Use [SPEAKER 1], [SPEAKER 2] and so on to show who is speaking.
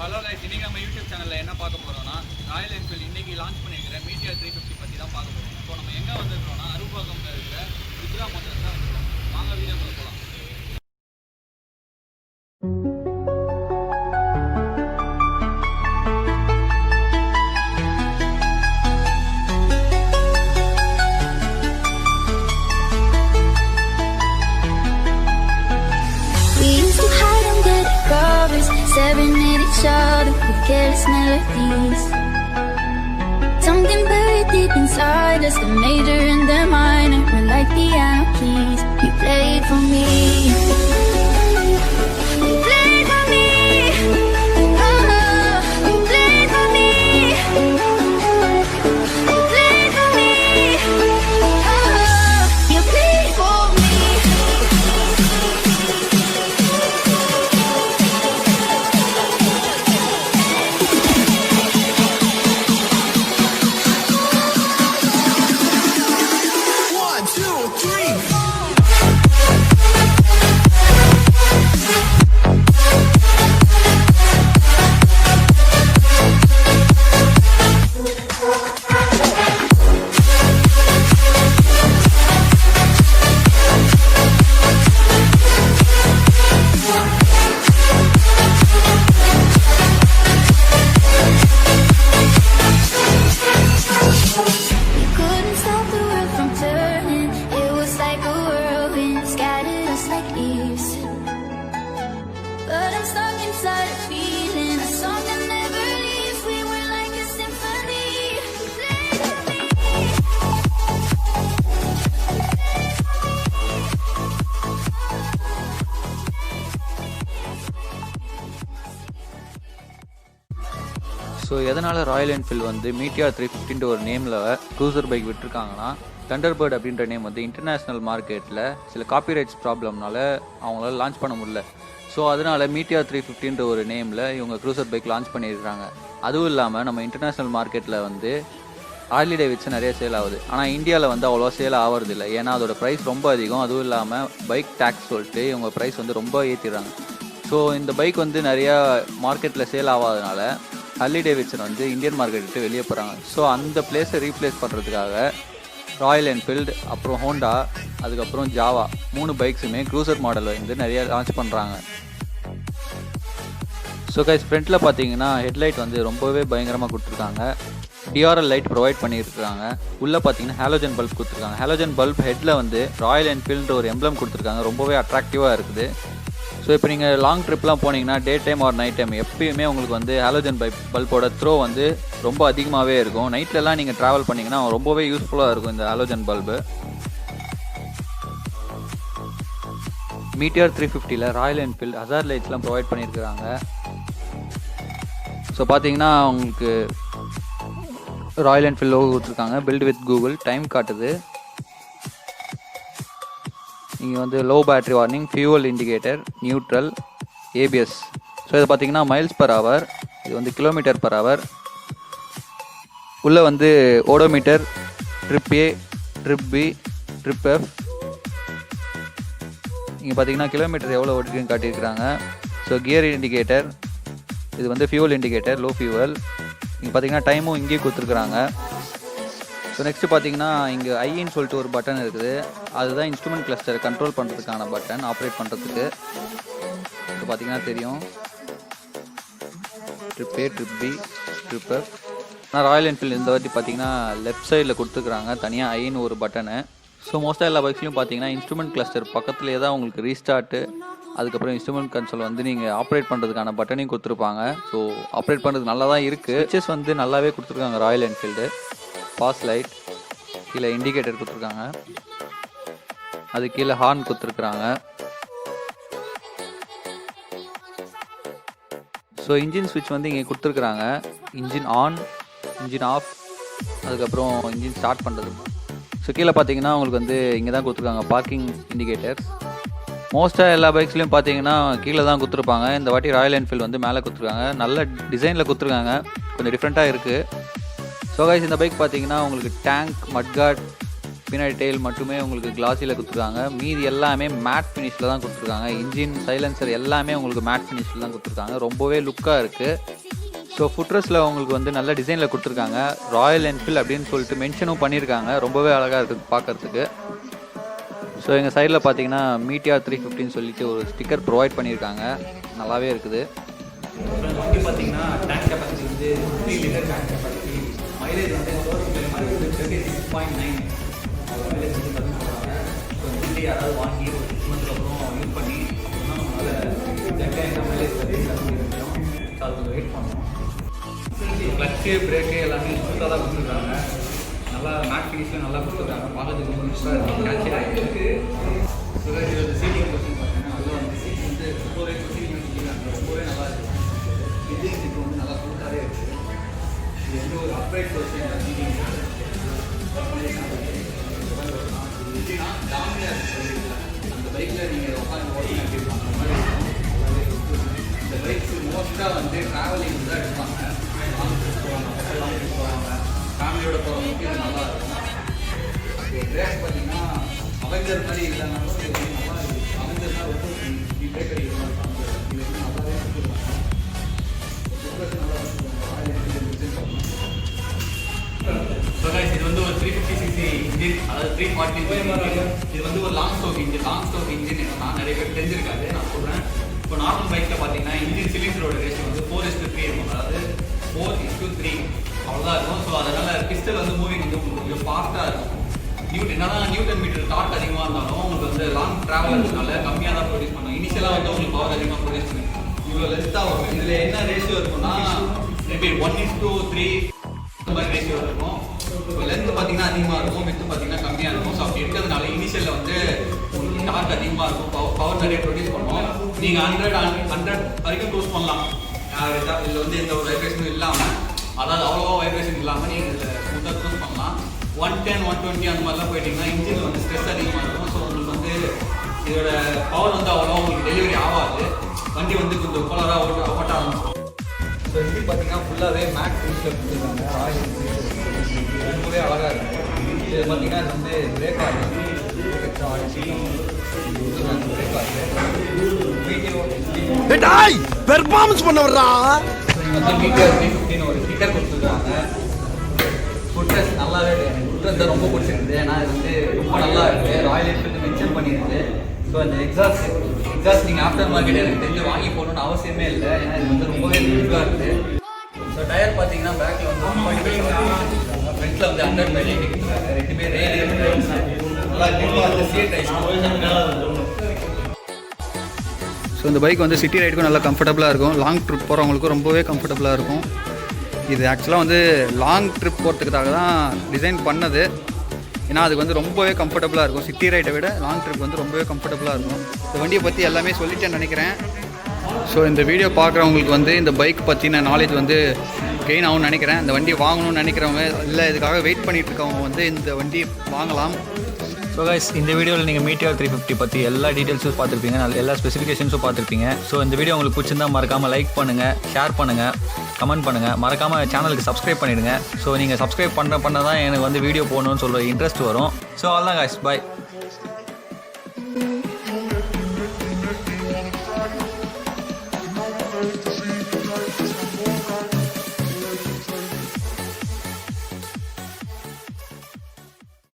[SPEAKER 1] Hello guys, இன்னைக்கு நம்ம YouTube சேனலில் என்ன பார்க்க போகிறோம்னா ராயல் என்ஃபீல்டு இன்னைக்கு லான்ச் பண்ணியிருக்கிற மீட்டியர் 350 பற்றி தான் பார்க்க போகிறோம். ஸோ நம்ம எங்கே வந்துருக்கோம்னா அரும்பாக்கம்ல இருக்கிற ருத்ரா மோட்டர்ஸ் தான் வந்துருக்கோம். வாங்க வீடியோக்குள்ள போகலாம்.
[SPEAKER 2] Staring at each other with careless melodies. Something buried deep inside us, the major and the minor were like piano keys. You played for me. You played for me. Oh, you played for me. You played for me. Oh, you played for me.
[SPEAKER 3] So எதனால் Royal Enfield வந்து மீட்டியார் 350 ஒரு நேமில் cruiser bike விட்டுருக்காங்கன்னா, Thunderbird அப்படின்ற name வந்து international மார்க்கெட்டில் சில copyrights ப்ராப்ளம்னால அவங்களால launch பண்ண முடியல. ஸோ அதனால் மீட்டியார் 350 ஒரு நேமில் இவங்க க்ரூசர் பைக் லான்ச் பண்ணியிருக்காங்க. அதுவும் இல்லாமல் நம்ம இன்டர்நேஷ்னல் மார்க்கெட்டில் வந்து ஹார்லி டேவிட்சன் நிறைய சேல் ஆகுது. ஆனால் இந்தியாவில் வந்து அவ்வளோ சேல் ஆகிறதில்ல, ஏன்னா அதோட ப்ரைஸ் ரொம்ப அதிகம். அதுவும் இல்லாமல் பைக் டேக்ஸ் சொல்லிட்டு இவங்க ப்ரைஸ் வந்து ரொம்ப ஏற்றிடுறாங்க. ஸோ இந்த பைக் வந்து நிறையா மார்க்கெட்டில் சேல் ஆகாதனால ஹார்லி டேவிட்சன் வந்து இந்தியன் மார்க்கெட் விட்டு வெளியே போகிறாங்க. ஸோ அந்த பிளேஸை ரீப்ளேஸ் பண்ணுறதுக்காக ராயல் என்ஃபீல்டு, அப்புறம் ஹோண்டா, அதுக்கப்புறம் ஜாவா 3 பைக்ஸுமே க்ரூசர் மாடல் வந்து நிறைய லான்ச் பண்ணுறாங்க. ஸோ கைஸ், ஃப்ரண்ட்டில் பார்த்தீங்கன்னா ஹெட்லைட் வந்து ரொம்பவே பயங்கரமாக கொடுத்துருக்காங்க. டிஆர்எல் லைட் ப்ரொவைட் பண்ணியிருக்காங்க. உள்ளே பார்த்தீங்கன்னா ஹாலோஜன் பல்ப் கொடுத்துருக்காங்க. ஹாலோஜன் பல்ப் ஹெட்டில் வந்து ராயல் என்ஃபீல்டுன்ற ஒரு எம்ப்ளம் கொடுத்துருக்காங்க. ரொம்பவே அட்ராக்டிவாக இருக்குது. ஸோ இப்போ நீங்கள் லாங் ட்ரிப்லாம் போனீங்கன்னா day time or night time எப்பயுமே உங்களுக்கு வந்து ஹாலோஜன் பல்போட த்ரோ வந்து ரொம்ப அதிகமாகவே இருக்கும். நைட்லலாம் நீங்கள் ட்ராவல் பண்ணிங்கன்னா ரொம்பவே யூஸ்ஃபுல்லாக இருக்கும் இந்த ஹாலோஜன் பல்பு. மீட்டியார் 350ல் ராயல் என்ஃபீல்டு ஹசார்ட் லைட்ஸ்லாம் ப்ரொவைட் பண்ணியிருக்கிறாங்க. ஸோ பார்த்தீங்கன்னா உங்களுக்கு ராயல் என்ஃபீல்டு லோகோ கொடுத்துருக்காங்க. பில்ட் வித் கூகுள் டைம் காட்டுது. இங்கே வந்து low battery warning, fuel indicator, neutral, ABS. So இதை பார்த்தீங்கன்னா மைல்ஸ் பர் ஹவர், இது வந்து கிலோமீட்டர் பர் ஹவர். உள்ளே வந்து odometer, trip A, trip B, trip F. இங்கே பார்த்தீங்கன்னா கிலோமீட்டர் எவ்வளோ ஓடிக்குன்னு காட்டியிருக்கிறாங்க. ஸோ கியர் இண்டிகேட்டர், இது வந்து ஃபியூவல் இண்டிகேட்டர், லோ ஃபியூவல். இங்கே பார்த்தீங்கன்னா டைமும் இங்கேயே கொடுத்துருக்குறாங்க. ஸோ நெக்ஸ்ட்டு பார்த்தீங்கன்னா இங்கே ஐன்னு சொல்லிட்டு ஒரு பட்டன் இருக்குது. அதுதான் இன்ஸ்ட்ருமெண்ட் கிளஸ்டரை கண்ட்ரோல் பண்ணுறதுக்கான பட்டன், ஆப்ரேட் பண்ணுறதுக்கு. இப்போ பார்த்தீங்கன்னா தெரியும், trip A, trip B, trip F. ஆனால் ராயல் என்ஃபீல்டு இந்த வாட்டி பார்த்தீங்கன்னா லெஃப்ட் சைடில் கொடுத்துருக்குறாங்க தனியாக ஐன்னு ஒரு பட்டனு. ஸோ மோஸ்ட்டாக எல்லா பைக்ஸ்லையும் பார்த்தீங்கன்னா இன்ஸ்ட்ருமெண்ட் கிளஸ்டர் பக்கத்துலேயே தான் உங்களுக்கு ரீஸ்டார்ட்டு, அதுக்கப்புறம் இன்ஸ்ட்ருமெண்ட் கன்சோல் வந்து நீங்கள் ஆப்ரேட் பண்ணுறதுக்கான பட்டனையும் கொடுத்துருப்பாங்க. ஸோ ஆப்ரேட் பண்ணுறது நல்லா தான் இருக்குது. ஸ்விட்சஸ் வந்து நல்லாவே கொடுத்துருக்காங்க ராயல் என்ஃபீல்டு. பாஸ் லைட், கீழே இண்டிகேட்டர் கொடுத்துருக்காங்க, அது கீழே ஹார்ன் கொடுத்துருக்குறாங்க. ஸோ இன்ஜின் ஸ்விட்ச் வந்து இங்கே கொடுத்துருக்குறாங்க. இன்ஜின் ஆன், இன்ஜின் ஆஃப், அதுக்கப்புறம் இன்ஜின் ஸ்டார்ட் பண்ணுறது. ஸோ கீழே பார்த்தீங்கன்னா உங்களுக்கு வந்து இங்கே தான் கொடுத்துருக்காங்க பார்க்கிங் இண்டிகேட்டர்ஸ். மோஸ்ட்டாக எல்லா பைக்ஸ்லையும் பார்த்தீங்கன்னா கீழே தான் கொடுத்துருப்பாங்க. இந்த வாட்டி ராயல் என்ஃபீல்டு வந்து மேலே கொடுத்துருக்காங்க. நல்ல டிசைனில் கொடுத்துருக்காங்க, கொஞ்சம் டிஃப்ரெண்ட்டாக இருக்குது. ஸோ கைஸ், இந்த பைக் பார்த்தீங்கன்னா உங்களுக்கு டேங்க், மட்கார்ட், பின்னாடி டெயில் மட்டுமே உங்களுக்கு கிளாஸியில் கொடுத்துருக்காங்க. மீதி எல்லாமே மேட் ஃபினிஷில் தான் கொடுத்துருக்காங்க. இன்ஜின், சைலன்சர் எல்லாமே உங்களுக்கு மேட் ஃபினிஷில் தான் கொடுத்துருக்காங்க. ரொம்பவே லுக்காக இருக்குது. ஸோ ஃபுட்ரெஸ்ட்டில் உங்களுக்கு வந்து நல்ல டிசைனில் கொடுத்துருக்காங்க. ராயல் என்ஃபீல்ட் அப்படின்னு சொல்லிட்டு மென்ஷனும் பண்ணியிருக்காங்க. ரொம்பவே அழகாக இருக்குது பார்க்குறதுக்கு. ஸோ எங்கள் சைடில் பார்த்தீங்கன்னா மீட்டியார் 350 சொல்லிட்டு ஒரு ஸ்டிக்கர் ப்ரொவைட் பண்ணியிருக்காங்க. நல்லாவே இருக்குது.
[SPEAKER 1] வண்டி பார்த்தீங்கன்னா டேங்க் கெப்பாசிட்டி வந்து 3 லிட்டர் டேங்க் கெப்பாசிட்டி. மைலேஜ் வந்து 36.9 மைலேஜ் வந்து சொல்கிறாங்க. ஸோ வண்டி யாராவது வாங்கி ஒரு 6 மந்த்துக்கு அப்புறம் யூஸ் பண்ணி நம்மளால் எந்த மைலேஜ் ஸோ அது கொஞ்சம் வெயிட் பண்ணணும். கிளச்சு, பிரேக்கு எல்லாமே சூப்பராக தான் கொடுத்துருக்காங்க. நல்லா மேட் ஃபினிஷில் நல்லா கொடுத்துருக்காங்க. பார்க்கறதுக்கு ரொம்ப யூஸ்ஃபுல்லாக இருக்குது. கேட்சி இருக்குது. ஸோ இது சீட்டிங் கொஸ்டின் பார்த்தீங்கன்னா நல்லா வந்து சீட் வந்து ரொம்பவே சீட்டிங் வச்சுருக்காங்க. ரொம்பவே நல்லா இருக்குது. இன்ஜின் சீட் வந்து நல்லா சூப்பராகவே இருக்குது. இது வந்து ஒரு அப்ரைட் கொஸ்டின் சீட்டிங் எப்படின்னா டாமினார் சொல்லியிருக்கலாம். அந்த பைக்கில் நீங்கள் உட்காந்து ஓட்டிங் எடுத்துருப்பாங்க. அந்த மாதிரி இந்த பைக்ஸ் மோஸ்ட்டாக வந்து ட்ராவலிங் தான் எடுப்பாங்க. லாங் ட்ரிப் போவாங்க, ஃபேமிலியோட போகிறவங்களுக்கு இது நல்லா இருக்கும். பிரேக் பார்த்தீங்கன்னா அவெஞ்சர் மாதிரி இல்லைனாலும் இது வந்து நல்லா இருக்குது. அவெஞ்சர்னா ரொம்ப பிரேக் அடிக்கிற மாதிரி இருப்பாங்க. இது வந்து நல்லாவே கொடுத்துருப்பாங்க. நல்லா இது வந்து ஒரு 350cc இன்ஜின், அதாவது 340. இது வந்து ஒரு long stroke engine. Long stroke engine என்னன்னா நிறைய பேர் தெரிஞ்சிருக்காது, நான் சொல்கிறேன். இப்போ நார்மல் பைக்கில் பார்த்தீங்கன்னா இன்ஜின் சிலிண்டரோட ரேஷியோ வந்து 4:3 இருக்கும். அதாவது 4:3 அவ்வளோதான் இருக்கும். ஸோ அதனால் பிஸ்டல் வந்து மூவிங் வந்து கொஞ்சம் ஃபாஸ்ட்டாக இருக்கும். நியூட்டன் மீட்டர் டார்க் அதிகமாக இருந்தாலும் உங்களுக்கு வந்து லாங் ட்ராவல் இருக்கிறதுனால கம்மியாக தான் ப்ரொடியூஸ் பண்ணும். இனிஷியலாக வந்து உங்களுக்கு பவர் அதிகமாக ப்ரொடியூஸ் பண்ணும். இவ்வளோ லென்த்தாக வரும். இதில் என்ன ரேஷியோ இருக்குன்னா மேபி 1:3 இந்த மாதிரி ரேஷியோ இருக்கும். இப்போ லென்த் பார்த்தீங்கன்னா அதிகமாக இருக்கும், வித்து பார்த்தீங்கன்னா கம்மியாக இருக்கும். ஸோ அப்படி இருக்கிறதுனால இனிஷியலில் வந்து உங்களுக்கு டார்க் அதிகமாக இருக்கும், பவர் நிறைய ப்ரொடியூஸ் பண்ணுவோம். நீங்கள் 100 வரைக்கும் க்ரூஸ் பண்ணலாம். இதில் வந்து எந்த ஒரு வைப்ரேஷனும் இல்லாமல், அதாவது அவ்வளோவா வைப்ரேஷன் இல்லாமல் நீங்கள் இதில் ஸ்மூத்தாக க்ரூஸ் பண்ணலாம். 110, 120 அந்த மாதிரிலாம் போயிட்டீங்கன்னா இன்ஜின் வந்து ஸ்ட்ரெஸ் அதிகமாக இருக்கும். ஸோ உங்களுக்கு வந்து இதோட பவர் வந்து அவ்வளோவா உங்களுக்கு டெலிவரி ஆகாது. வண்டி வந்து கொஞ்சம் கோலராக ஓட்ட ஆரம்பிச்சிடும். ஸோ இது பார்த்தீங்கன்னா ஃபுல்லாகவே மேட் ஃபினிஷில் கொடுத்துருக்காங்க. ரொம்பவே அழகாக இருக்கும். இது பார்த்தீங்கன்னா இது வந்து பிரேக் ஆகும்.
[SPEAKER 4] பெர்ஃபார்மன்ஸ் பண்ண வர்றா.
[SPEAKER 1] வந்து மீட்டியார் 350 ஒரு ஸ்டிக்கர் கொடுத்துருக்காங்க. ஃபுட்ரெஸ் நல்லாவே இருக்குது. ஃபுட்ரெஸ் தான் ரொம்ப பிடிச்சிருக்குது. ஏன்னா இது வந்து ரொம்ப நல்லா இருக்குது. ராயல் என்ஃபீல்டு மென்ஷன் பண்ணியிருக்கு. ஸோ அந்த எக்ஸாஸ்ட் நீங்கள் ஆஃப்டர் மார்க்கெட் எனக்கு தெரிஞ்சு வாங்கி போகணுன்னு அவசியமே இல்லை. ஏன்னா இது வந்து ரொம்பவே யூஸ்ஃபுல்லாக இருக்குது. ஸோ டயர் பார்த்தீங்கன்னா பேக்கில் வந்து ஃப்ரண்ட்டில் வந்து 100/80 கொடுத்துருக்காங்க. ரெண்டுமே நல்லா சீட் டைஸ்.
[SPEAKER 5] ஸோ இந்த பைக் வந்து சிட்டி ரைடுக்கும் நல்லா கம்ஃபர்டபுளாக இருக்கும். லாங் ட்ரிப் போகிறவங்களுக்கும் ரொம்பவே கம்ஃபர்டபுளாக இருக்கும். இது ஆக்சுவலாக வந்து லாங் ட்ரிப் போகிறதுக்காக தான் டிசைன் பண்ணது. ஏன்னா அதுக்கு வந்து ரொம்பவே கம்ஃபர்டபுளாக இருக்கும். சிட்டி ரைடை விட லாங் ட்ரிப் வந்து ரொம்பவே கம்ஃபர்டபுளாக இருக்கும். இந்த வண்டியை பற்றி எல்லாமே சொல்லிட்டேன்னு நினைக்கிறேன். ஸோ இந்த வீடியோ பார்க்குறவங்களுக்கு வந்து இந்த பைக் பற்றின நாலேஜ் வந்து கெயின் ஆகும்னு நினைக்கிறேன். இந்த வண்டி வாங்கணும்னு நினைக்கிறவங்க, இல்லை இதுக்காக வெயிட் பண்ணிகிட்டு இருக்கவங்க வந்து இந்த வண்டி வாங்கலாம்.
[SPEAKER 3] ஸோ கைஸ், இந்த வீடியோவில் நீங்கள் மீட்டியார் 350 பற்றி எல்லா டீட்டெயில்ஸும் பார்த்துருப்பீங்க, எல்லா ஸ்பெசிஃபிகேஷன்ஸும் பார்த்துருப்பீங்க. ஸோ இந்த வீடியோ உங்களுக்கு பிடிச்சிருந்தால் மறக்காமல் லைக் பண்ணுங்கள், ஷேர் பண்ணுங்கள், கமெண்ட் பண்ணுங்கள். மறக்காமல் சேனலுக்கு சப்ஸ்கிரைப் பண்ணிவிடுங்க. ஸோ நீங்கள் சப்ஸ்கிரைப் பண்ண தான் எனக்கு வந்து வீடியோ போடணும்னு சொல்கிற இன்ட்ரெஸ்ட் வரும். ஸோ அவ்வளோதான் கைஸ், பாய்.